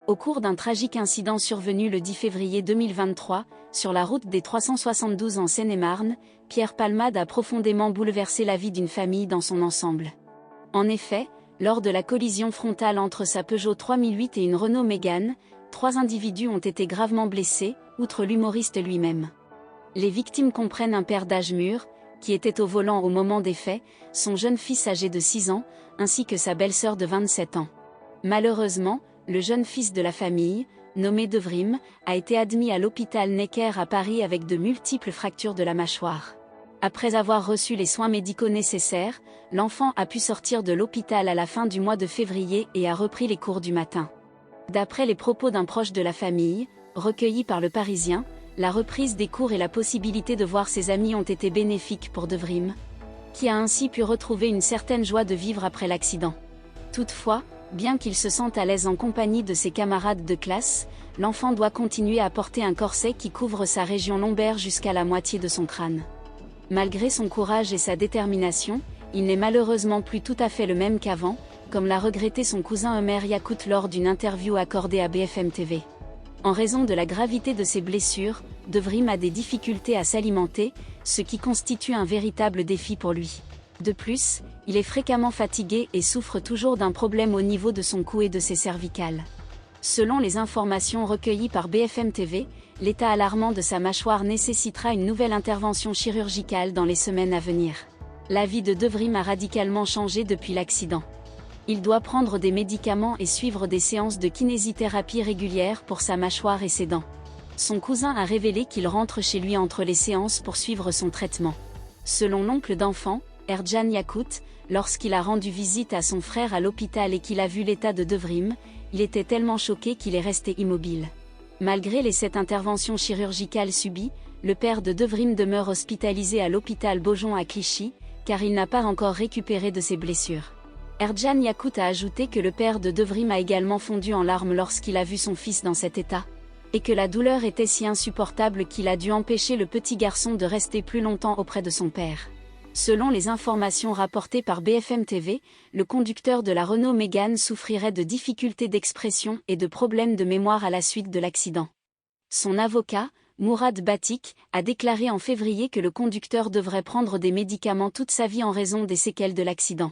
Au cours d'un tragique incident survenu le 10 février 2023, sur la route des 372 en Seine-et-Marne, Pierre Palmade a profondément bouleversé la vie d'une famille dans son ensemble. En effet, lors de la collision frontale entre sa Peugeot 3008 et une Renault Mégane, 3 individus ont été gravement blessés, outre l'humoriste lui-même. Les victimes comprennent un père d'âge mûr, qui était au volant au moment des faits, son jeune fils âgé de 6 ans, ainsi que sa belle-sœur de 27 ans. Malheureusement, le jeune fils de la famille, nommé Devrim, a été admis à l'hôpital Necker à Paris avec de multiples fractures de la mâchoire. Après avoir reçu les soins médicaux nécessaires, l'enfant a pu sortir de l'hôpital à la fin du mois de février et a repris les cours du matin. D'après les propos d'un proche de la famille, recueillis par Le Parisien, la reprise des cours et la possibilité de voir ses amis ont été bénéfiques pour Devrim, qui a ainsi pu retrouver une certaine joie de vivre après l'accident. Toutefois, bien qu'il se sente à l'aise en compagnie de ses camarades de classe, l'enfant doit continuer à porter un corset qui couvre sa région lombaire jusqu'à la moitié de son crâne. Malgré son courage et sa détermination, il n'est malheureusement plus tout à fait le même qu'avant, comme l'a regretté son cousin Ömer Yakout lors d'une interview accordée à BFM TV. En raison de la gravité de ses blessures, Devrim a des difficultés à s'alimenter, ce qui constitue un véritable défi pour lui. De plus, il est fréquemment fatigué et souffre toujours d'un problème au niveau de son cou et de ses cervicales. Selon les informations recueillies par BFM TV, l'état alarmant de sa mâchoire nécessitera une nouvelle intervention chirurgicale dans les semaines à venir. La vie de Devrim a radicalement changé depuis l'accident. Il doit prendre des médicaments et suivre des séances de kinésithérapie régulières pour sa mâchoire et ses dents. Son cousin a révélé qu'il rentre chez lui entre les séances pour suivre son traitement. Selon l'oncle d'enfant, Ercan Yakout, lorsqu'il a rendu visite à son frère à l'hôpital et qu'il a vu l'état de Devrim, il était tellement choqué qu'il est resté immobile. Malgré les 7 interventions chirurgicales subies, le père de Devrim demeure hospitalisé à l'hôpital Beaujon à Clichy, car il n'a pas encore récupéré de ses blessures. Ercan Yakout a ajouté que le père de Devrim a également fondu en larmes lorsqu'il a vu son fils dans cet état, et que la douleur était si insupportable qu'il a dû empêcher le petit garçon de rester plus longtemps auprès de son père. Selon les informations rapportées par BFM TV, le conducteur de la Renault Mégane souffrirait de difficultés d'expression et de problèmes de mémoire à la suite de l'accident. Son avocat, Mourad Batik, a déclaré en février que le conducteur devrait prendre des médicaments toute sa vie en raison des séquelles de l'accident.